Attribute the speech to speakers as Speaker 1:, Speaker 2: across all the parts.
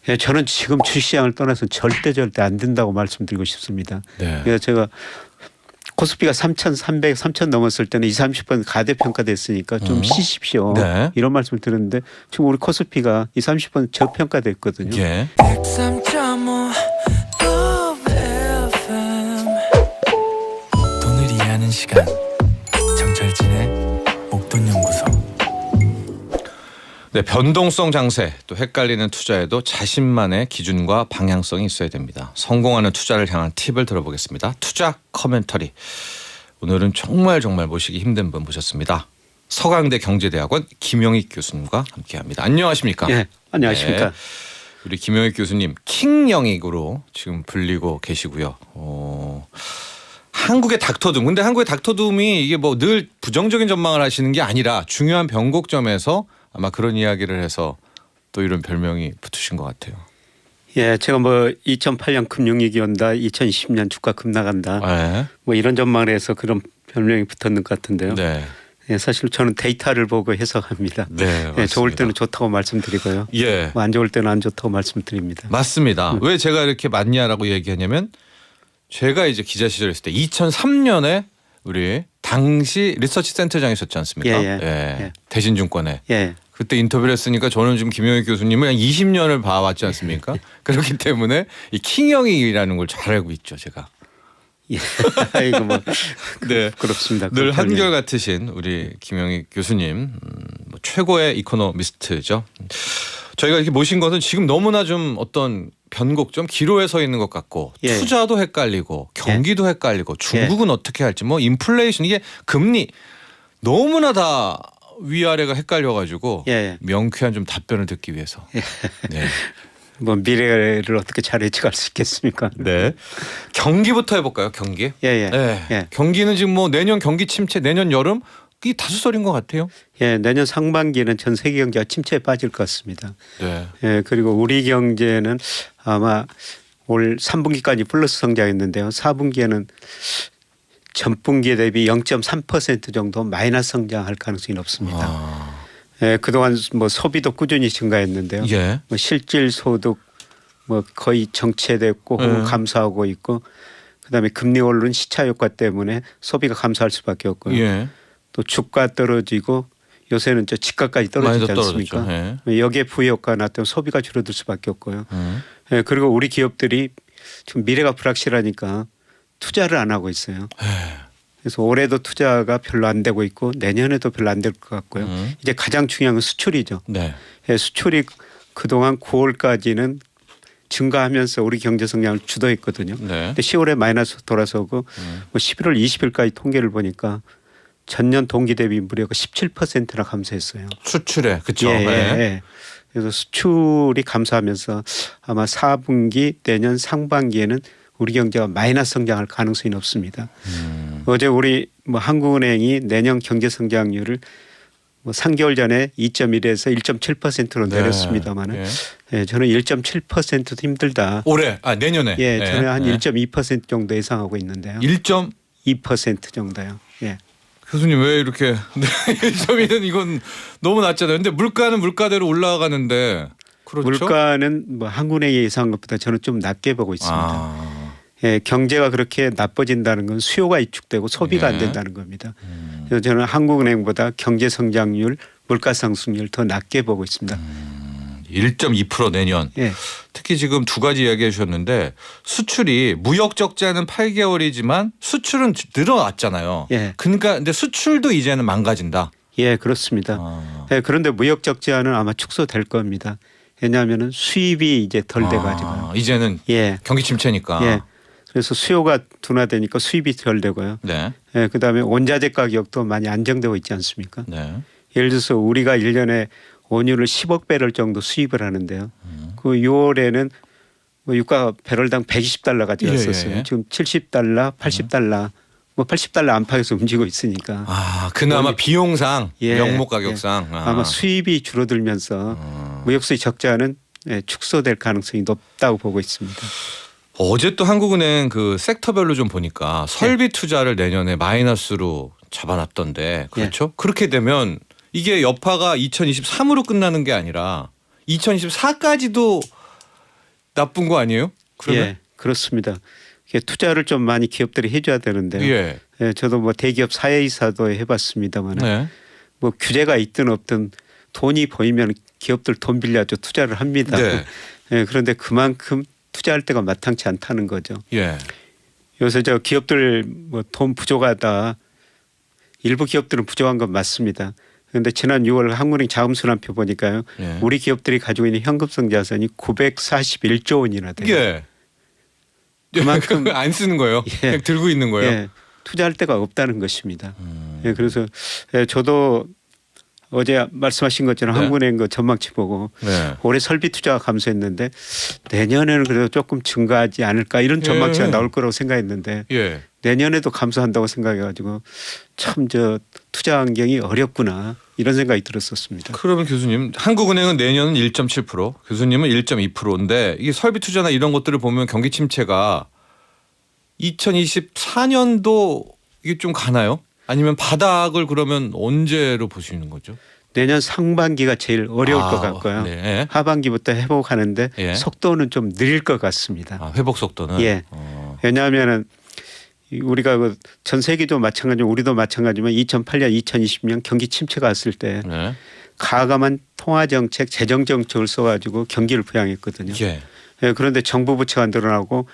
Speaker 1: 예, 저는 지금 주식시장을 떠나서 절대 안 된다고 말씀드리고 싶습니다.
Speaker 2: 네.
Speaker 1: 그래서 제가 코스피가 3,300, 3,000 넘었을 때는 20, 30% 가대평가됐으니까 좀 쉬십시오.
Speaker 2: 네.
Speaker 1: 이런 말씀을 드렸는데 지금 우리 코스피가 20, 30% 저평가됐거든요.
Speaker 2: 예.
Speaker 3: 103.5 FM 돈을 이해하는 시간 정철진의 목돈연구소.
Speaker 2: 네, 변동성 장세 또 헷갈리는 투자에도 자신만의 기준과 방향성이 있어야 됩니다. 성공하는 투자를 향한 팁을 들어보겠습니다. 투자 커멘터리. 오늘은 정말 모시기 힘든 분 모셨습니다. 서강대 경제대학원 김영익 교수님과 함께합니다. 안녕하십니까?
Speaker 1: 예, 안녕하십니까?
Speaker 2: 네, 우리 김영익 교수님 킹영익으로 지금 불리고 계시고요. 한국의 닥터둠. 근데 한국의 닥터둠이 이게 뭐 늘 부정적인 전망을 하시는 게 아니라 중요한 변곡점에서 아마 그런 이야기를 해서 또 이런 별명이 붙으신 것 같아요.
Speaker 1: 예, 제가 뭐 2008년 금융위기 온다, 2020년 주가 급락한다,
Speaker 2: 네.
Speaker 1: 뭐 이런 전망을 해서 그런 별명이 붙었는 것 같은데요.
Speaker 2: 네.
Speaker 1: 예, 사실 저는 데이터를 보고 해석합니다.
Speaker 2: 네. 맞습니다.
Speaker 1: 예, 좋을 때는 좋다고 말씀드리고요.
Speaker 2: 예.
Speaker 1: 뭐 안 좋을 때는 안 좋다고 말씀드립니다.
Speaker 2: 맞습니다. 왜 제가 이렇게 맞냐라고 얘기하냐면 제가 이제 기자 시절에 있을 때 2003년에 우리 당시 리서치 센터장이셨지 않습니까?
Speaker 1: 예.
Speaker 2: 대신증권에.
Speaker 1: 예.
Speaker 2: 그때 인터뷰를 했으니까 저는 지금 김영익 교수님을 한 20년을 봐왔지 않습니까? 그렇기 때문에 이 킹영익이라는 걸 잘 알고 있죠, 제가.
Speaker 1: 예. 이거 뭐
Speaker 2: 네.
Speaker 1: 그렇습니다.
Speaker 2: 늘 한결같으신 우리 김영익 교수님, 뭐 최고의 이코노미스트죠. 저희가 이렇게 모신 것은 지금 너무나 좀 어떤 변곡점 기로에 서 있는 것 같고
Speaker 1: 예.
Speaker 2: 투자도 헷갈리고 경기도 헷갈리고 중국은 어떻게 할지 뭐 인플레이션 이게 금리 너무나 다 위아래가 헷갈려가지고
Speaker 1: 예.
Speaker 2: 명쾌한 좀 답변을 듣기 위해서. 네.
Speaker 1: 뭐 미래를 어떻게 잘 예측할 수 있겠습니까?
Speaker 2: 네. 경기부터 해볼까요? 경기.
Speaker 1: 예.
Speaker 2: 네.
Speaker 1: 예.
Speaker 2: 경기는 지금 뭐 내년 경기 침체, 내년 여름 이게 다수설인 것 같아요.
Speaker 1: 예, 내년 상반기에는 전 세계 경제가 침체에 빠질 것 같습니다.
Speaker 2: 네.
Speaker 1: 예, 그리고 우리 경제는 아마 올 3분기까지 플러스 성장했는데요. 4분기에는 전분기 대비 0.3% 정도 마이너스 성장할 가능성이 높습니다. 예, 그동안 뭐 소비도 꾸준히 증가했는데요.
Speaker 2: 예.
Speaker 1: 뭐 실질 소득 뭐 거의 정체됐고 혹은 감소하고 있고, 그다음에 금리 오른 시차 효과 때문에 소비가 감소할 수밖에 없고요.
Speaker 2: 예.
Speaker 1: 또 주가 떨어지고 요새는 저 집값까지 떨어지지
Speaker 2: 많이 더
Speaker 1: 않습니까?
Speaker 2: 떨어졌죠.
Speaker 1: 여기에 부효과가 나타나면 소비가 줄어들 수밖에 없고요. 예, 그리고 우리 기업들이 지금 미래가 불확실하니까 투자를 안 하고 있어요. 그래서 올해도 투자가 별로 안 되고 있고 내년에도 별로 안 될 것 같고요. 이제 가장 중요한 건 수출이죠.
Speaker 2: 네.
Speaker 1: 예, 수출이 그동안 9월까지는 증가하면서 우리 경제 성장을 주도했거든요.
Speaker 2: 네.
Speaker 1: 근데 10월에 마이너스 돌아서고 뭐 11월 20일까지 통계를 보니까 전년 동기 대비 무려 17%나 감소했어요.
Speaker 2: 수출에 그렇죠.
Speaker 1: 예,
Speaker 2: 네.
Speaker 1: 예. 그래서 수출이 감소하면서 아마 4분기 내년 상반기에는 우리 경제가 마이너스 성장할 가능성이 높습니다. 어제 우리 뭐 한국은행이 내년 경제 성장률을 뭐 3개월 전에 2.1에서 1.7%로
Speaker 2: 네.
Speaker 1: 내렸습니다만은
Speaker 2: 예.
Speaker 1: 예, 저는 1.7%도 힘들다.
Speaker 2: 올해 내년에.
Speaker 1: 예,
Speaker 2: 네.
Speaker 1: 저는 한
Speaker 2: 네.
Speaker 1: 1.2% 정도 예상하고 있는데요.
Speaker 2: 1.2%
Speaker 1: 2% 정도요. 예.
Speaker 2: 교수님 왜 이렇게 1.2는 이건 너무 낮잖아요. 근데 물가는 물가대로 올라가는데 그렇죠?
Speaker 1: 물가는 뭐 한국은행이 예상한 것보다 저는 좀 낮게 보고 있습니다. 예, 경제가 그렇게 나빠진다는 건 수요가 위축되고 소비가 안 된다는 겁니다. 그래서 저는 한국은행보다 경제 성장률, 물가 상승률 더 낮게 보고 있습니다.
Speaker 2: 1.2% 내년.
Speaker 1: 예.
Speaker 2: 특히 지금 두 가지 이야기해 주셨는데 수출이 무역 적자는 8개월이지만 수출은 늘어났잖아요.
Speaker 1: 예.
Speaker 2: 그러니까 근데 수출도 이제는 망가진다.
Speaker 1: 예, 그렇습니다. 예, 그런데 무역 적자는 아마 축소될 겁니다. 왜냐하면 수입이 이제 덜 돼가지고요.
Speaker 2: 이제는
Speaker 1: 예.
Speaker 2: 경기 침체니까.
Speaker 1: 예. 그래서 수요가 둔화되니까 수입이 덜 되고요.
Speaker 2: 네.
Speaker 1: 예, 그다음에 원자재 가격도 많이 안정되고 있지 않습니까?
Speaker 2: 네.
Speaker 1: 예를 들어서 우리가 1년에 원유를 10억 배럴 정도 수입을 하는데요. 그 6월에는 뭐 유가 배럴당 120달러까지 갔었어요.
Speaker 2: 예.
Speaker 1: 지금 70달러, 80달러, 뭐 80달러 안팎에서 움직이고 있으니까.
Speaker 2: 그나마 비용상
Speaker 1: 예,
Speaker 2: 명목 가격상
Speaker 1: 아마 수입이 줄어들면서 무역수의 적자는 축소될 가능성이 높다고 보고 있습니다.
Speaker 2: 어제 또 한국은행 그 섹터별로 좀 보니까 설비 투자를 내년에 마이너스로 잡아놨던데 그렇죠? 그렇게 되면 이게 여파가 2023으로 끝나는 게 아니라 2024까지도 나쁜 거 아니에요? 그러면?
Speaker 1: 예, 그렇습니다. 이게 투자를 좀 많이 기업들이 해줘야 되는데요.
Speaker 2: 예.
Speaker 1: 예, 저도 뭐 대기업 사회이사도 해봤습니다만
Speaker 2: 네.
Speaker 1: 뭐 규제가 있든 없든 돈이 보이면 기업들 돈 빌려줘 투자를 합니다.
Speaker 2: 네.
Speaker 1: 예, 그런데 그만큼 투자할 때가 마땅치 않다는 거죠.
Speaker 2: 예.
Speaker 1: 요새 저 기업들 뭐 돈 부족하다. 일부 기업들은 부족한 건 맞습니다. 그런데 지난 6월 한국은행 자금순환표 보니까요.
Speaker 2: 예.
Speaker 1: 우리 기업들이 가지고 있는 현금성 자산이 941조 원이나 돼요.
Speaker 2: 예.
Speaker 1: 그만큼
Speaker 2: 안 쓰는 거예요.
Speaker 1: 예.
Speaker 2: 그냥 들고 있는 거예요.
Speaker 1: 예, 투자할 데가 없다는 것입니다. 예, 그래서 예, 저도 어제 말씀하신 것처럼
Speaker 2: 네.
Speaker 1: 한국은행 그 전망치 보고
Speaker 2: 네.
Speaker 1: 올해 설비 투자가 감소했는데 내년에는 그래도 조금 증가하지 않을까 이런 전망치가
Speaker 2: 예.
Speaker 1: 나올 거라고 생각했는데
Speaker 2: 예.
Speaker 1: 내년에도 감소한다고 생각해가지고 참 저 투자 환경이 어렵구나 이런 생각이 들었었습니다.
Speaker 2: 그러면 교수님 한국은행은 내년은 1.7%, 교수님은 1.2%인데 이게 설비 투자나 이런 것들을 보면 경기 침체가 2024년도 이게 좀 가나요? 아니면 바닥을 그러면 언제로 보시는 거죠?
Speaker 1: 내년 상반기가 제일 어려울 것 같고요.
Speaker 2: 네.
Speaker 1: 하반기부터 회복하는데
Speaker 2: 예.
Speaker 1: 속도는 좀 느릴 것 같습니다.
Speaker 2: 아, 회복 속도는.
Speaker 1: 예. 왜냐하면은 우리가 그 전 세계도 마찬가지고 우리도 마찬가지지만 2008년, 2020년 경기 침체가 왔을 때
Speaker 2: 네.
Speaker 1: 가감한 통화 정책, 재정 정책을 써가지고 경기를 부양했거든요.
Speaker 2: 예.
Speaker 1: 예, 그런데 정부 부채가 늘어나고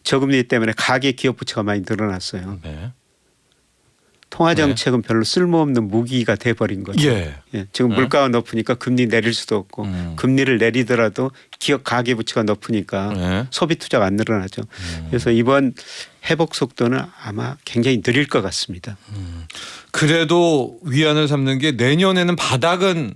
Speaker 1: 저금리 때문에 가계 기업 부채가 많이 늘어났어요.
Speaker 2: 네.
Speaker 1: 통화 정책은 별로 쓸모없는 무기가 돼버린 거죠.
Speaker 2: 예.
Speaker 1: 예, 지금
Speaker 2: 네.
Speaker 1: 물가가 높으니까 금리 내릴 수도 없고 금리를 내리더라도 기업 가계 부채가 높으니까
Speaker 2: 네.
Speaker 1: 소비 투자가 안 늘어나죠. 그래서 이번 회복 속도는 아마 굉장히 느릴 것 같습니다.
Speaker 2: 그래도 위안을 삼는 게 내년에는 바닥은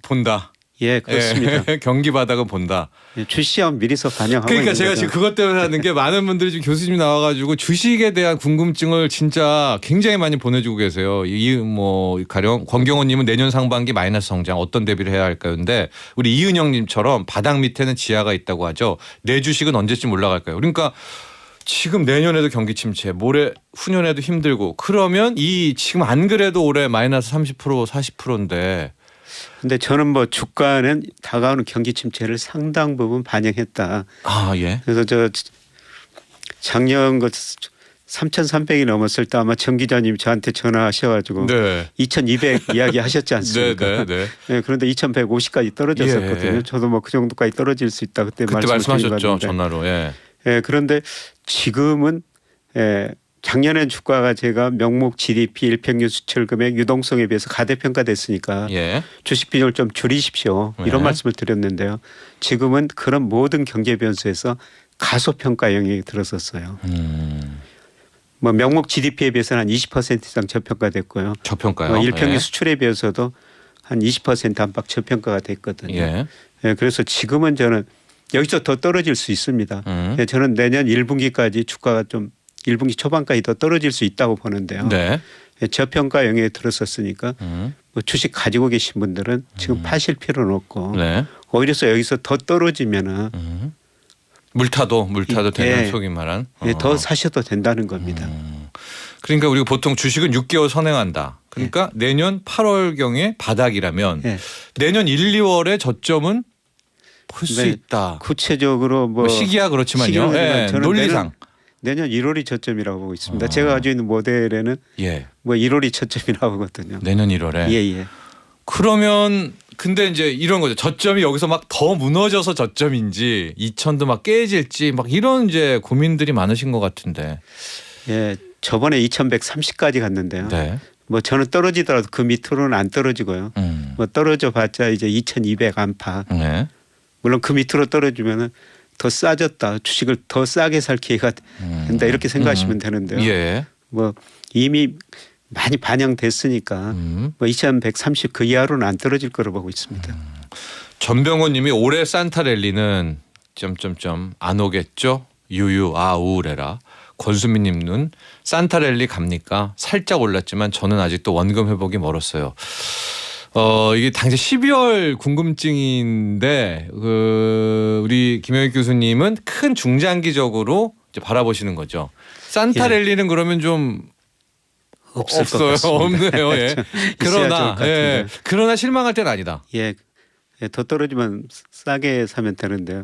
Speaker 2: 본다.
Speaker 1: 예, 그렇습니다.
Speaker 2: 예. 경기 바닥은 본다.
Speaker 1: 예, 출시하면 미리서 반영하고
Speaker 2: 그러니까
Speaker 1: 있는
Speaker 2: 제가
Speaker 1: 거죠.
Speaker 2: 지금 그것 때문에 하는 게 많은 분들이 지금 교수님 나와가지고 주식에 대한 궁금증을 진짜 굉장히 많이 보내주고 계세요. 이 뭐 가령 권경원님은 내년 상반기 마이너스 성장 어떤 대비를 해야 할까요? 근데 우리 이은영님처럼 바닥 밑에는 지하가 있다고 하죠. 내 주식은 언제쯤 올라갈까요? 그러니까 지금 내년에도 경기 침체, 모레 후년에도 힘들고 그러면 이 지금 안 그래도 올해 마이너스 30% 40%인데.
Speaker 1: 근데 저는 뭐 주가는 다가오는 경기 침체를 상당 부분 반영했다.
Speaker 2: 아 예.
Speaker 1: 그래서 저 작년 그 3,300이 넘었을 때 아마 정 기자님이 저한테 전화하셔가지고
Speaker 2: 네.
Speaker 1: 2,200 이야기 하셨지 않습니까?
Speaker 2: 네.
Speaker 1: 네, 그런데 2,150까지 떨어졌었거든요.
Speaker 2: 예.
Speaker 1: 저도 뭐 그 정도까지 떨어질 수 있다 그때
Speaker 2: 말씀하셨죠
Speaker 1: 드렸는데.
Speaker 2: 전화로. 예.
Speaker 1: 예, 그런데 지금은 작년엔 주가가 제가 명목 GDP 일평균 수출 금액 유동성에 비해서 가대평가됐으니까
Speaker 2: 예.
Speaker 1: 주식 비중을 좀 줄이십시오. 이런
Speaker 2: 네.
Speaker 1: 말씀을 드렸는데요. 지금은 그런 모든 경제 변수에서 가소평가 영역이 들었었어요. 뭐 명목 GDP에 비해서는 한 20% 이상 저평가됐고요.
Speaker 2: 저평가요.
Speaker 1: 일평균
Speaker 2: 예.
Speaker 1: 수출에 비해서도 한 20% 안팎 저평가가 됐거든요.
Speaker 2: 예.
Speaker 1: 예, 그래서 지금은 저는 여기서 더 떨어질 수 있습니다. 예, 저는 내년 1분기까지 주가가 좀 1분기 초반까지 더 떨어질 수 있다고 보는데요.
Speaker 2: 네.
Speaker 1: 예, 저평가 영역에 들었었으니까 뭐 주식 가지고 계신 분들은 지금 파실 필요는 없고
Speaker 2: 네.
Speaker 1: 오히려 여기서 더 떨어지면은
Speaker 2: 물타도 되는
Speaker 1: 예.
Speaker 2: 속이 말한.
Speaker 1: 예, 더 사셔도 된다는 겁니다.
Speaker 2: 그러니까 우리가 보통 주식은 6개월 선행한다. 그러니까 내년 8월 경에 바닥이라면
Speaker 1: 예.
Speaker 2: 내년 1, 2월에 저점은 볼 수
Speaker 1: 네.
Speaker 2: 있다.
Speaker 1: 구체적으로 뭐
Speaker 2: 시기야 그렇지만요.
Speaker 1: 시기는 그렇지만
Speaker 2: 예.
Speaker 1: 저는
Speaker 2: 논리상.
Speaker 1: 내년 1월이 저점이라고 보고 있습니다. 제가 가지고 있는 모델에는
Speaker 2: 예.
Speaker 1: 뭐 1월이 저점이라고 하거든요.
Speaker 2: 내년 1월에.
Speaker 1: 예.
Speaker 2: 그러면 근데 이제 이런 거죠. 저점이 여기서 막 더 무너져서 저점인지 2000도 막 깨질지 막 이런 이제 고민들이 많으신 것 같은데.
Speaker 1: 예. 저번에 2130까지 갔는데요.
Speaker 2: 네.
Speaker 1: 뭐 저는 떨어지더라도 그 밑으로는 안 떨어지고요. 뭐 떨어져 봤자 이제 2200 안팎.
Speaker 2: 네.
Speaker 1: 물론 그 밑으로 떨어지면은 더 싸졌다. 주식을 더 싸게 살 기회가 된다. 이렇게 생각하시면 되는데요.
Speaker 2: 예.
Speaker 1: 뭐 이미 많이 반영됐으니까 뭐 2130 그 이하로는 안 떨어질 거로 보고 있습니다.
Speaker 2: 전병호 님이 올해 산타랠리는 점점점 안 오겠죠? 우울해라. 권수민 님은 산타랠리 갑니까? 살짝 올랐지만 저는 아직도 원금 회복이 멀었어요. 이게 당시 12월 궁금증인데 우리 김영익 교수님은 큰 중장기적으로 이제 바라보시는 거죠. 산타랠리는 그러면 좀
Speaker 1: 없을 것
Speaker 2: 없어요.
Speaker 1: 같습니다.
Speaker 2: 없네요. 예. 그러나
Speaker 1: 좋을 것 같은데.
Speaker 2: 그러나 실망할 때는 아니다.
Speaker 1: 예, 더 떨어지면 싸게 사면 되는데요.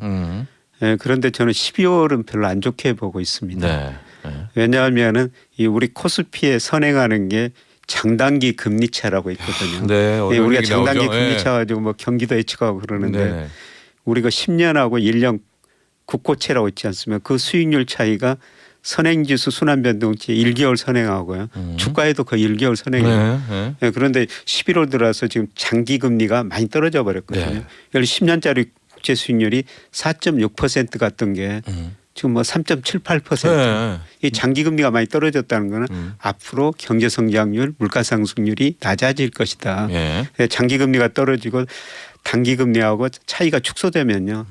Speaker 1: 예, 그런데 저는 12월은 별로 안 좋게 보고 있습니다.
Speaker 2: 네. 네.
Speaker 1: 왜냐하면은 이 우리 코스피에 선행하는 게 장단기 금리차라고 있거든요.
Speaker 2: 네,
Speaker 1: 예,
Speaker 2: 어려운
Speaker 1: 우리가
Speaker 2: 얘기
Speaker 1: 장단기
Speaker 2: 나오죠.
Speaker 1: 금리차 가지고 뭐 경기도 예측하고 그러는데
Speaker 2: 네.
Speaker 1: 우리가 10년하고 1년 국고채라고 있지 않습니까? 그 수익률 차이가 선행지수 순환변동치 1개월 선행하고요. 주가에도 거의 1개월 선행해요.
Speaker 2: 네.
Speaker 1: 예, 그런데 11월 들어서 지금 장기 금리가 많이 떨어져 버렸거든요.
Speaker 2: 네.
Speaker 1: 예를 10년짜리 국제 수익률이 4.6% 갔던 게 지금 뭐 3.78%.
Speaker 2: 네.
Speaker 1: 이 장기 금리가 많이 떨어졌다는 거는 앞으로 경제 성장률, 물가 상승률이 낮아질 것이다.
Speaker 2: 예.
Speaker 1: 예, 장기 금리가 떨어지고 단기 금리하고 차이가 축소되면요.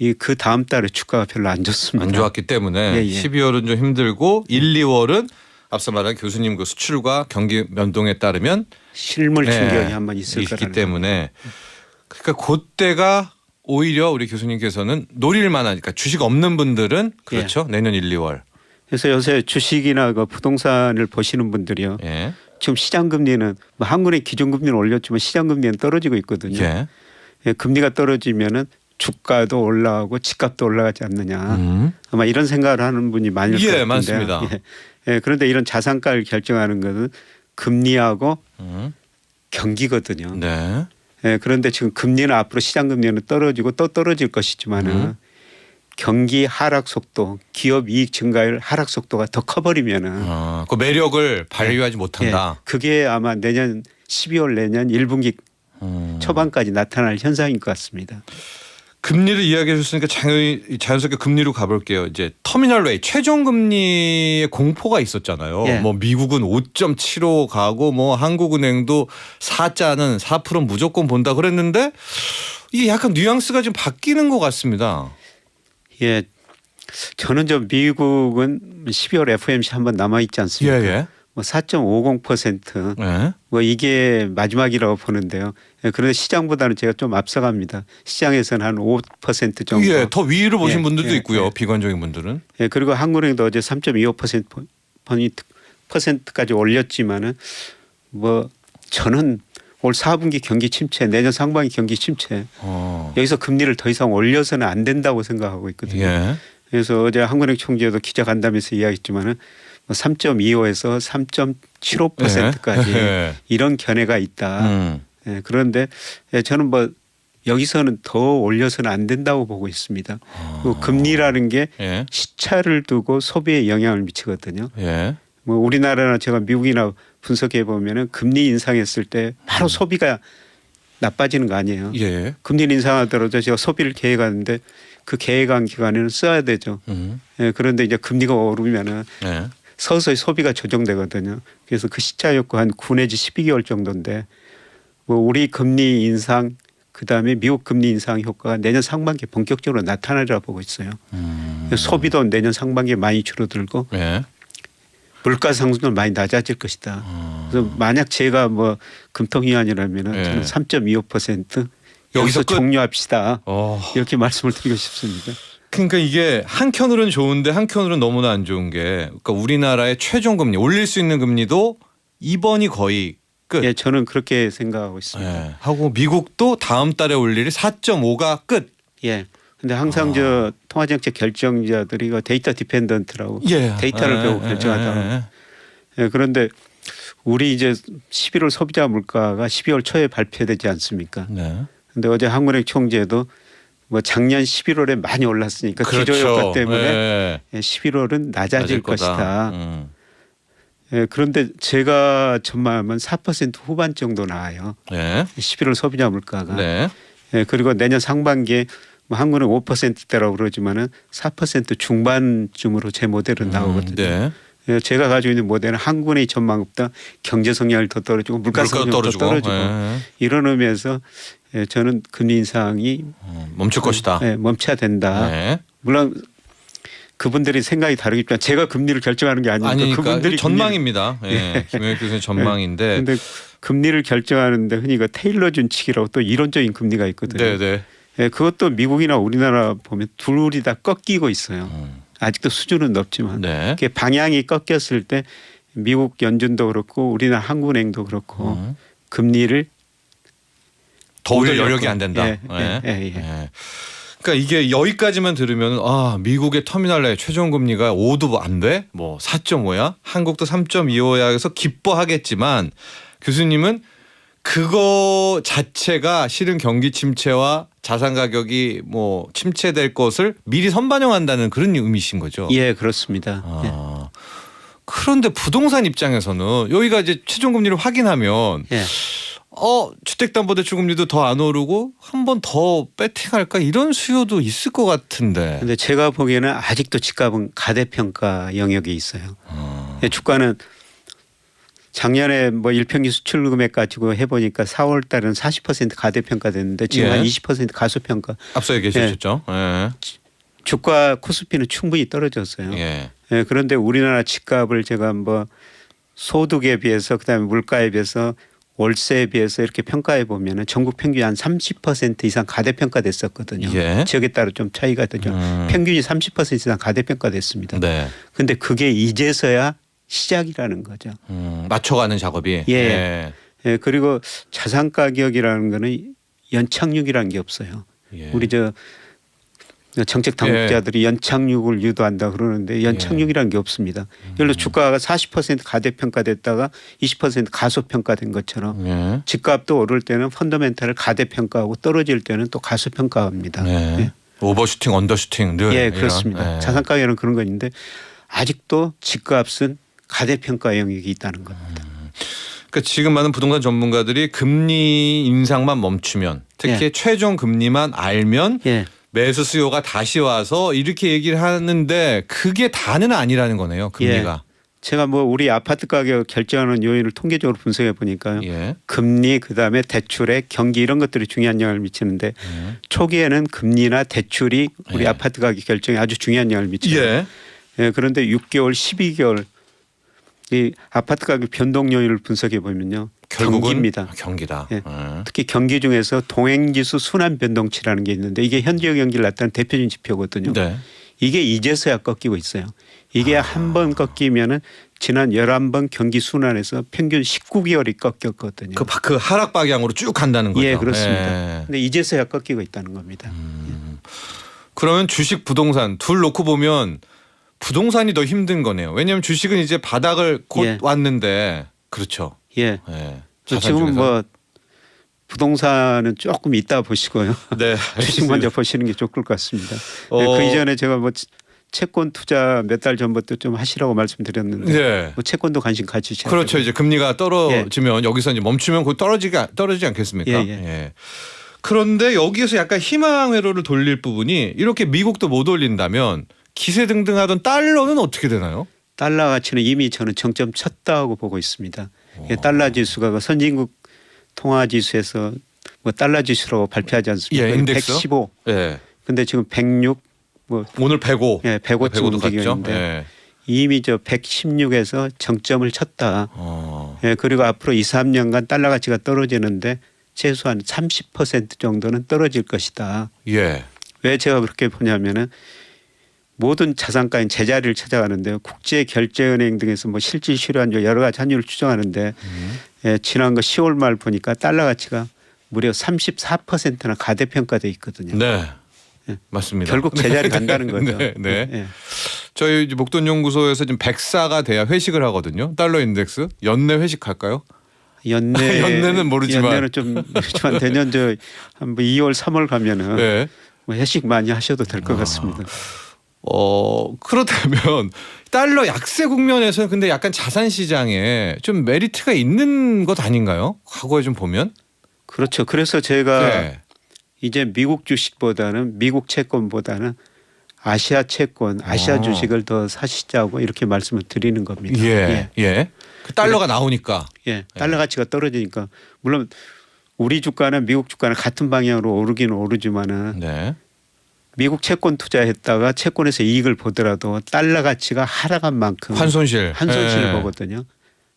Speaker 1: 이 그 다음 달에 주가가 별로 안 좋습니다.
Speaker 2: 안 좋았기 때문에
Speaker 1: 예, 예.
Speaker 2: 12월은 좀 힘들고 1, 2월은 앞서 말한 교수님 그 수출과 경기 변동에 따르면
Speaker 1: 실물 충격이
Speaker 2: 네,
Speaker 1: 한번 있을
Speaker 2: 있기
Speaker 1: 거라는
Speaker 2: 때문에 그러니까 그때가 오히려 우리 교수님께서는 노릴 만한 그러니까 주식 없는 분들은 그렇죠. 내년 1, 2월.
Speaker 1: 그래서 요새 주식이나 그 부동산을 보시는 분들이요.
Speaker 2: 예.
Speaker 1: 지금 시장 금리는 뭐 한국의 기존 금리는 올렸지만 시장 금리는 떨어지고 있거든요.
Speaker 2: 예.
Speaker 1: 예, 금리가 떨어지면은 주가도 올라가고 집값도 올라가지 않느냐. 아마 이런 생각을 하는 분이 많을 것 같은데요.
Speaker 2: 맞습니다.
Speaker 1: 예. 예, 그런데 이런 자산가를 결정하는 것은 금리하고 경기거든요.
Speaker 2: 네.
Speaker 1: 예, 그런데 지금 금리는 앞으로 시장 금리는 떨어지고 또 떨어질 것이지만은 경기 하락 속도, 기업 이익 증가율 하락 속도가 더 커버리면은
Speaker 2: 그 매력을 발휘하지 못한다.
Speaker 1: 예, 그게 아마 내년 12월 내년 1분기 초반까지 나타날 현상인 것 같습니다.
Speaker 2: 금리를 이야기해 줬으니까 자연스럽게 금리로 가볼게요. 이제 터미널 레이 최종 금리의 공포가 있었잖아요.
Speaker 1: 예.
Speaker 2: 뭐 미국은 5.75 가고 뭐 한국은행도 4자는 4% 무조건 본다 그랬는데 이게 약간 뉘앙스가 좀 바뀌는 것 같습니다.
Speaker 1: 예, 저는 좀 미국은 12월 FOMC 한번 남아 있지 않습니까?
Speaker 2: 예.
Speaker 1: 뭐 4.50%
Speaker 2: 예.
Speaker 1: 뭐 이게 마지막이라고 보는데요. 예, 그런데 시장보다는 제가 좀 앞서갑니다. 시장에서는 한 5% 정도.
Speaker 2: 예, 더 위로 보신
Speaker 1: 예,
Speaker 2: 분들도
Speaker 1: 예,
Speaker 2: 있고요.
Speaker 1: 예.
Speaker 2: 비관적인 분들은.
Speaker 1: 예, 그리고 한국은행도 어제 3.25%까지 올렸지만은 뭐 저는 올 4분기 경기 침체, 내년 상반기 경기 침체 여기서 금리를 더 이상 올려서는 안 된다고 생각하고 있거든요.
Speaker 2: 예.
Speaker 1: 그래서 어제 한국은행 총재도 기자간담회에서 이야기했지만은 3.25에서 3.75%까지
Speaker 2: 예.
Speaker 1: 이런 견해가 있다. 예, 그런데 예, 저는 뭐 여기서는 더 올려서는 안 된다고 보고 있습니다. 그리고 금리라는 게
Speaker 2: 예.
Speaker 1: 시차를 두고 소비에 영향을 미치거든요.
Speaker 2: 예.
Speaker 1: 뭐 우리나라나 제가 미국이나 분석해 보면은 금리 인상했을 때 바로 소비가 나빠지는 거 아니에요.
Speaker 2: 예.
Speaker 1: 금리를 인상하더라도 제가 소비를 계획하는데 그 계획한 기간에는 써야 되죠. 예, 그런데 이제 금리가 오르면은
Speaker 2: 예.
Speaker 1: 서서히 소비가 조정되거든요. 그래서 그 시차 효과 한 9 내지 12개월 정도인데 뭐 우리 금리 인상 그다음에 미국 금리 인상 효과가 내년 상반기에 본격적으로 나타나리라 보고 있어요. 소비도 내년 상반기에 많이 줄어들고
Speaker 2: 예.
Speaker 1: 물가 상승도 많이 낮아질 것이다. 그래서 만약 제가 뭐 금통위원이라면은
Speaker 2: 예.
Speaker 1: 저는 3.25%
Speaker 2: 여기서
Speaker 1: 여기서
Speaker 2: 끝?
Speaker 1: 종료합시다. 이렇게 말씀을 드리고 싶습니다.
Speaker 2: 그러니까 이게 한켠으로는 좋은데 한켠으로는 너무나 안 좋은 게 그러니까 우리나라의 최종 금리 올릴 수 있는 금리도 이번이 거의 끝.
Speaker 1: 예, 저는 그렇게 생각하고 있습니다.
Speaker 2: 예. 하고 미국도 다음 달에 올 일이 4.5가 끝.
Speaker 1: 예. 근데 항상 저 통화정책 결정자들이 이거 데이터 디펜던트라고
Speaker 2: 예.
Speaker 1: 데이터를 배우고 결정하다. 예, 그런데 우리 이제 11월 소비자 물가가 12월 초에 발표되지 않습니까?
Speaker 2: 네.
Speaker 1: 근데 어제 한국은행 총재도 뭐 작년 11월에 많이 올랐으니까
Speaker 2: 그렇죠.
Speaker 1: 기저효과 때문에
Speaker 2: 예.
Speaker 1: 11월은 낮아질
Speaker 2: 낮을 거다.
Speaker 1: 것이다. 예, 그런데 제가 전망하면 4% 후반 정도 나와요.
Speaker 2: 네.
Speaker 1: 11월 소비자 물가가.
Speaker 2: 네.
Speaker 1: 예, 그리고 내년 상반기에 뭐 한국은 5%대라고 그러지만은 4% 중반쯤으로 제 모델은 나오거든요.
Speaker 2: 네.
Speaker 1: 예, 제가 가지고 있는 모델은 한국의 전망보다 경제 성장률 더 떨어지고 물가 성장률 더 떨어지고
Speaker 2: 예.
Speaker 1: 이런 의미에서 예, 저는 금리 인상이
Speaker 2: 멈출 것이다.
Speaker 1: 예, 멈춰야 된다.
Speaker 2: 네.
Speaker 1: 물론 그분들이 생각이 다르겠지만 제가 금리를 결정하는 게 아니니까
Speaker 2: 아니니까
Speaker 1: 그분들이
Speaker 2: 전망입니다. 예. 김영익 교수님 전망인데.
Speaker 1: 그런데 금리를 결정하는데 흔히 그 테일러 준칙이라고 또 이론적인 금리가 있거든요.
Speaker 2: 네네.
Speaker 1: 예, 그것도 미국이나 우리나라 보면 둘이 다 꺾이고 있어요. 아직도 수준은 높지만
Speaker 2: 네.
Speaker 1: 그게 방향이 꺾였을 때 미국 연준도 그렇고 우리나라 한국은행도 그렇고 금리를
Speaker 2: 더 올릴
Speaker 1: 올려놓고.
Speaker 2: 여력이 안 된다.
Speaker 1: 예, 예, 예, 예.
Speaker 2: 그러니까 그러니까 이게 여기까지만 들으면 미국의 터미널 내 최종 금리가 5도 안 돼? 뭐 4.5야? 한국도 3.25야 해서 기뻐하겠지만 교수님은 그거 자체가 실은 경기 침체와 자산 가격이 뭐 침체될 것을 미리 선반영한다는 그런 의미신 거죠.
Speaker 1: 예, 그렇습니다. 예.
Speaker 2: 그런데 부동산 입장에서는 여기가 이제 최종 금리를 확인하면
Speaker 1: 예.
Speaker 2: 주택담보대출 금리도 더 안 오르고 한 번 더 배팅할까 이런 수요도 있을 것 같은데.
Speaker 1: 근데 제가 보기에는 아직도 집값은 가대평가 영역에 있어요. 예, 주가는 작년에 뭐 일평균 수출 금액 가지고 해보니까 4월 달은 40% 가대평가됐는데 지금
Speaker 2: 예.
Speaker 1: 한 20% 가소평가.
Speaker 2: 앞서 얘기하셨죠. 예.
Speaker 1: 주가 코스피는 충분히 떨어졌어요.
Speaker 2: 예.
Speaker 1: 예, 그런데 우리나라 집값을 제가 뭐 소득에 비해서 그다음에 물가에 비해서 월세에 비해서 이렇게 평가해 보면은 전국 평균이 한 30% 이상 가대평가됐었거든요.
Speaker 2: 예.
Speaker 1: 지역에 따라 좀 차이가 되죠. 평균이 30% 이상 가대평가됐습니다.
Speaker 2: 네.
Speaker 1: 근데 그게 이제서야 시작이라는 거죠.
Speaker 2: 맞춰가는 작업이.
Speaker 1: 예. 예, 그리고 자산 가격이라는 거는 연착륙이라는 게 없어요.
Speaker 2: 예.
Speaker 1: 우리 저 정책 당국자들이 연착륙을 유도한다 그러는데 연착륙이라는 게 없습니다. 예를 들어 주가가 40% 가대평가됐다가 20% 가소평가된 것처럼
Speaker 2: 예.
Speaker 1: 집값도 오를 때는 펀더멘탈을 가대평가하고 떨어질 때는 또 가소평가합니다.
Speaker 2: 네.
Speaker 1: 예.
Speaker 2: 오버슈팅, 언더슈팅 늘.
Speaker 1: 예,
Speaker 2: 이런.
Speaker 1: 그렇습니다.
Speaker 2: 예.
Speaker 1: 자산 가격은 그런 거 있는데 아직도 집값은 가대평가 영역이 있다는 겁니다.
Speaker 2: 그러니까 지금 많은 부동산 전문가들이 금리 인상만 멈추면 특히 최종 금리만 알면
Speaker 1: 예.
Speaker 2: 매수 수요가 다시 와서 이렇게 얘기를 하는데 그게 다는 아니라는 거네요. 금리가.
Speaker 1: 제가 뭐 우리 아파트 가격 결정하는 요인을 통계적으로 분석해 보니까요.
Speaker 2: 예.
Speaker 1: 금리 그다음에 대출의 경기 이런 것들이 중요한 영향을 미치는데 초기에는 금리나 대출이 우리
Speaker 2: 예.
Speaker 1: 아파트 가격 결정에 아주 중요한 영향을 미쳐요.
Speaker 2: 예.
Speaker 1: 예, 그런데 6개월, 12개월 이 아파트 가격 변동 요인을 분석해 보면요.
Speaker 2: 결국은
Speaker 1: 경기입니다.
Speaker 2: 경기다.
Speaker 1: 예. 특히 경기 중에서 동행지수 순환 변동치라는 게 있는데 이게 현지적 경기를 나타내는 대표적인 지표거든요.
Speaker 2: 네.
Speaker 1: 이게 이제서야 꺾이고 있어요. 이게 한 번 꺾이면은 지난 11번 경기 순환에서 평균 19개월이 꺾였거든요.
Speaker 2: 그 하락 방향으로 쭉 간다는 거죠.
Speaker 1: 예, 그렇습니다.
Speaker 2: 예.
Speaker 1: 근데 이제서야 꺾이고 있다는 겁니다.
Speaker 2: 그러면 주식, 부동산 둘 놓고 보면 부동산이 더 힘든 거네요. 왜냐하면 주식은 이제 바닥을 곧
Speaker 1: 예.
Speaker 2: 왔는데 그렇죠.
Speaker 1: 예.
Speaker 2: 예. 자산
Speaker 1: 지금은
Speaker 2: 중에서.
Speaker 1: 뭐 부동산은 조금 이따 보시고요.
Speaker 2: 네.
Speaker 1: 주식 먼저 보시는 게 좋을 것 같습니다.
Speaker 2: 어.
Speaker 1: 그 이전에 제가 뭐 채권 투자 몇 달 전부터 좀 하시라고 말씀드렸는데
Speaker 2: 네.
Speaker 1: 뭐 채권도 관심 가지셔야
Speaker 2: 그렇죠.
Speaker 1: 되고.
Speaker 2: 이제 금리가 떨어지면 여기서 이제 멈추면 곧 떨어지지 않겠습니까?
Speaker 1: 예, 예.
Speaker 2: 예. 그런데 여기에서 약간 희망 회로를 돌릴 부분이 이렇게 미국도 못 올린다면 기세등등하던 달러는 어떻게 되나요?
Speaker 1: 달러 가치는 이미 저는 정점 쳤다고 보고 있습니다. 달러 지수가 그 선진국 통화 지수에서 뭐 달러 지수라고 발표하지 않습니까?
Speaker 2: 예, 인덱스.
Speaker 1: 115.
Speaker 2: 예.
Speaker 1: 근데 지금 106, 뭐
Speaker 2: 오늘 105.
Speaker 1: 예, 105쯤
Speaker 2: 105도
Speaker 1: 움직이고
Speaker 2: 갔죠.
Speaker 1: 있는데
Speaker 2: 예.
Speaker 1: 이미 저 116에서 정점을 쳤다. 예, 그리고 앞으로 2, 3년간 달러 가치가 떨어지는데 최소한 30% 정도는 떨어질 것이다.
Speaker 2: 예.
Speaker 1: 왜 제가 그렇게 보냐면은 모든 자산가인 제자리를 찾아가는데요. 국제결제은행 등에서 뭐 실질 실효한율 여러 가지 환율을 추정하는데 예, 지난 거 10월 말 보니까 달러 가치가 무려 34%나 가대평가돼 있거든요.
Speaker 2: 네.
Speaker 1: 예.
Speaker 2: 맞습니다.
Speaker 1: 결국 제자리 간다는 거죠.
Speaker 2: 네. 네.
Speaker 1: 예.
Speaker 2: 저희 이제 목돈연구소에서 지금 104가 돼야 회식을 하거든요. 달러 인덱스. 연내 회식할까요? 연내는 모르지만.
Speaker 1: 연내는 좀 그렇지만 내년 저한 2월 3월 가면은
Speaker 2: 네.
Speaker 1: 뭐 회식 많이 하셔도 될 것 같습니다.
Speaker 2: 그렇다면 달러 약세 국면에서는 근데 약간 자산 시장에 좀 메리트가 있는 것 아닌가요? 과거에 좀 보면.
Speaker 1: 그렇죠. 그래서 제가
Speaker 2: 네.
Speaker 1: 이제 미국 주식보다는 미국 채권보다는 아시아 채권, 아시아 주식을 더 사시자고 이렇게 말씀을 드리는 겁니다.
Speaker 2: 예. 예. 그 달러가 나오니까.
Speaker 1: 예. 달러 가치가 떨어지니까 물론 우리 주가는 미국 주가는 같은 방향으로 오르기는 오르지만은
Speaker 2: 네.
Speaker 1: 미국 채권 투자했다가 채권에서 이익을 보더라도 달러 가치가 하락한 만큼
Speaker 2: 환손실.
Speaker 1: 환손실을
Speaker 2: 예.
Speaker 1: 보거든요.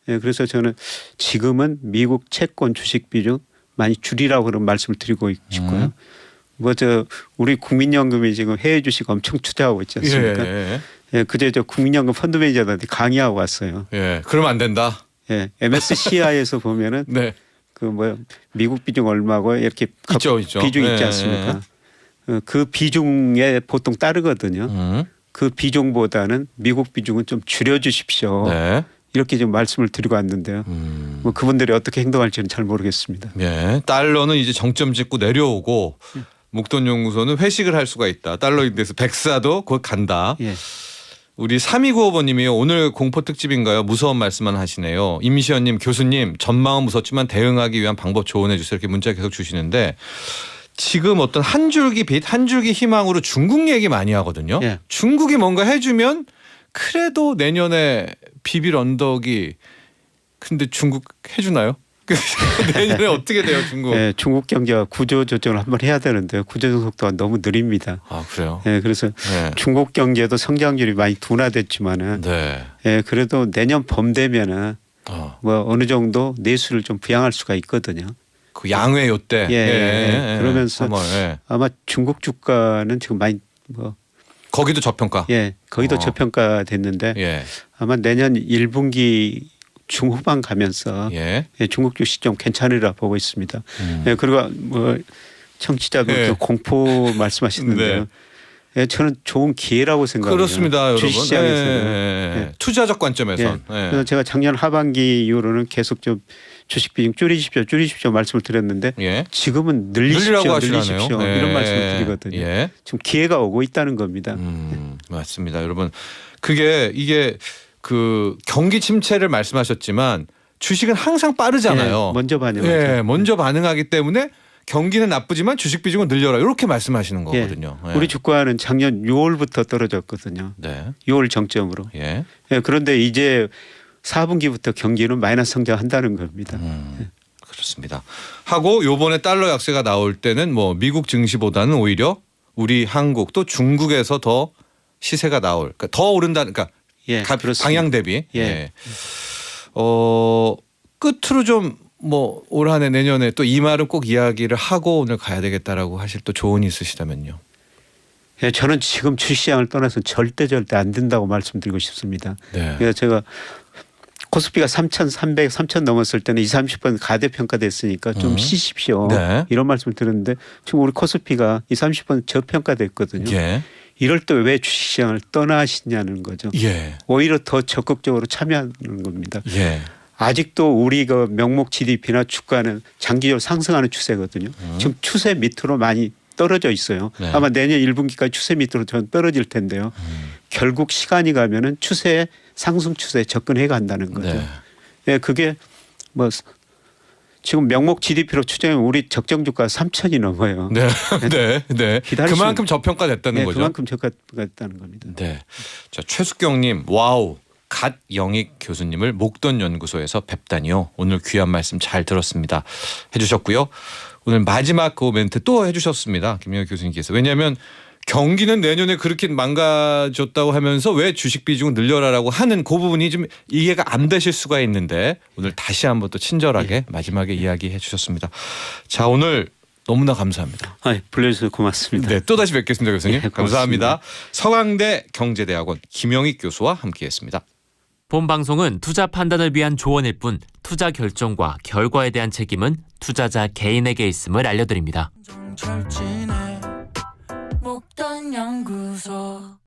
Speaker 1: 예, 그래서 저는 지금은 미국 채권 주식 비중 많이 줄이라고 그런 말씀을 드리고 싶고요. 뭐 저 우리 국민연금이 지금 해외 주식 엄청 투자하고 있지 않습니까?
Speaker 2: 예.
Speaker 1: 예, 그제 저 국민연금 펀드 매니저들한테 강의하고 왔어요.
Speaker 2: 예. 그러면 안 된다.
Speaker 1: 예, MSCI에서 보면은
Speaker 2: 네.
Speaker 1: 그 뭐 미국 비중 얼마고 이렇게
Speaker 2: 있죠.
Speaker 1: 비중 있지
Speaker 2: 예.
Speaker 1: 않습니까? 그 비중에 보통 따르거든요. 그 비중보다는 미국 비중은 좀 줄여주십시오.
Speaker 2: 네.
Speaker 1: 이렇게 좀 말씀을 드리고 왔는데요. 뭐 그분들이 어떻게 행동할지는 잘 모르겠습니다.
Speaker 2: 예. 달러는 이제 정점 찍고 내려오고 목돈연구소는 회식을 할 수가 있다. 달러에 대해서 백사도 곧 간다.
Speaker 1: 예.
Speaker 2: 우리 3295번님이요. 오늘 공포 특집인가요? 무서운 말씀만 하시네요. 임시연님, 교수님 전망은 무섭지만 대응하기 위한 방법 조언해 주세요. 이렇게 문자 계속 주시는데 지금 어떤 한 줄기 빛, 한 줄기 희망으로 중국 얘기 많이 하거든요.
Speaker 1: 예.
Speaker 2: 중국이 뭔가 해주면 그래도 내년에 비빌 언덕이 근데 중국 해주나요? 내년에 어떻게 돼요, 중국?
Speaker 1: 예, 중국 경제가 구조 조정을 한번 해야 되는데요. 구조 조정 속도가 너무 느립니다.
Speaker 2: 아 그래요?
Speaker 1: 예, 그래서
Speaker 2: 네.
Speaker 1: 중국 경제도 성장률이 많이 둔화됐지만은
Speaker 2: 네.
Speaker 1: 예, 그래도 내년 봄 되면은 뭐 어느 정도 내수를 좀 부양할 수가 있거든요.
Speaker 2: 그 양회 요때.
Speaker 1: 예, 그러면서
Speaker 2: 3월, 예.
Speaker 1: 아마 중국 주가는 지금 많이 뭐
Speaker 2: 거기도 저평가.
Speaker 1: 예, 거기도
Speaker 2: 어.
Speaker 1: 저평가됐는데
Speaker 2: 예.
Speaker 1: 아마 내년 1분기 중후반 가면서
Speaker 2: 예.
Speaker 1: 예, 중국 주식 좀 괜찮으리라 보고 있습니다. 예, 그리고 뭐 청취자분
Speaker 2: 예.
Speaker 1: 공포 말씀하시는데요. 예, 저는 좋은 기회라고 생각해요.
Speaker 2: 그렇습니다, 여러분.
Speaker 1: 주식시장에서는.
Speaker 2: 예. 투자적 관점에선.
Speaker 1: 예. 그래서 제가 작년 하반기 이후로는 계속 좀 주식 비중 줄이십시오 말씀을 드렸는데
Speaker 2: 예.
Speaker 1: 지금은
Speaker 2: 늘리라고
Speaker 1: 늘리십시오
Speaker 2: 하시라네요. 예.
Speaker 1: 이런 말씀을 드리거든요.
Speaker 2: 예.
Speaker 1: 지금 기회가 오고 있다는 겁니다.
Speaker 2: 맞습니다, 여러분. 이게 그 경기 침체를 말씀하셨지만 주식은 항상 빠르잖아요.
Speaker 1: 예, 먼저 반영하죠.
Speaker 2: 예, 먼저 반응하기 때문에 경기는 나쁘지만 주식 비중은 늘려라 이렇게 말씀하시는 거거든요. 예.
Speaker 1: 우리 주가는 작년 6월부터 떨어졌거든요.
Speaker 2: 네.
Speaker 1: 6월 정점으로.
Speaker 2: 예.
Speaker 1: 예, 그런데 이제 4분기부터 경기는 마이너스 성장한다는 겁니다.
Speaker 2: 그렇습니다. 하고 요번에 달러 약세가 나올 때는 뭐 미국 증시보다는 오히려 우리 한국 또 중국에서 더 시세가 나올 그러니까 더 오른다는 그러니까
Speaker 1: 예, 그렇습니다.
Speaker 2: 방향 대비.
Speaker 1: 예.
Speaker 2: 예. 끝으로 좀 뭐 올 한해 내년에 또 이 말은 꼭 이야기를 하고 오늘 가야 되겠다라고 하실 또 조언이 있으시다면요.
Speaker 1: 예, 저는 지금 주식시장을 떠나서 절대 안 된다고 말씀드리고 싶습니다.
Speaker 2: 네.
Speaker 1: 그래서 제가 코스피가 3,300, 3,000 넘었을 때는 20, 30번 가대평가됐으니까 좀 쉬십시오.
Speaker 2: 네.
Speaker 1: 이런 말씀을 드렸는데 지금 우리 코스피가 20, 30번 저평가됐거든요.
Speaker 2: 예.
Speaker 1: 이럴 때 왜 주식시장을 떠나시냐는 거죠.
Speaker 2: 예.
Speaker 1: 오히려 더 적극적으로 참여하는 겁니다.
Speaker 2: 예.
Speaker 1: 아직도 우리 그 명목 GDP나 주가는 장기적으로 상승하는 추세거든요. 지금 추세 밑으로 많이 떨어져 있어요.
Speaker 2: 네.
Speaker 1: 아마 내년 1분기까지 추세 밑으로 전 떨어질 텐데요. 결국 시간이 가면은 추세 상승 추세에 접근해 간다는 거죠.
Speaker 2: 네.
Speaker 1: 예, 그게 뭐 지금 명목 GDP로 추정하면 우리 적정 주가 3,000이 넘어요.
Speaker 2: 네. 네. 네.
Speaker 1: 기다리시면-
Speaker 2: 그만큼 저평가됐다는
Speaker 1: 예,
Speaker 2: 거죠.
Speaker 1: 그만큼 저가가 됐다는 겁니다.
Speaker 2: 네. 자, 최숙경님, 와우. 갓 영익 교수님을 목돈연구소에서 뵙다니요. 오늘 귀한 말씀 잘 들었습니다. 해주셨고요. 오늘 마지막 그 멘트 또 해주셨습니다. 김영익 교수님께서. 왜냐하면 경기는 내년에 그렇게 망가졌다고 하면서 왜 주식 비중을 늘려라라고 하는 그 부분이 좀 이해가 안 되실 수가 있는데 오늘 다시 한번 또 친절하게 마지막에 이야기해 주셨습니다. 자, 오늘 너무나 감사합니다.
Speaker 1: 불러주셔서 고맙습니다.
Speaker 2: 네, 또 다시 뵙겠습니다, 교수님.
Speaker 1: 네, 고맙습니다.
Speaker 2: 감사합니다. 서강대 경제대학원 김영익 교수와 함께했습니다.
Speaker 4: 본 방송은 투자 판단을 위한 조언일 뿐 투자 결정과 결과에 대한 책임은 투자자 개인에게 있음을 알려드립니다.
Speaker 3: 정철진의 목돈연구소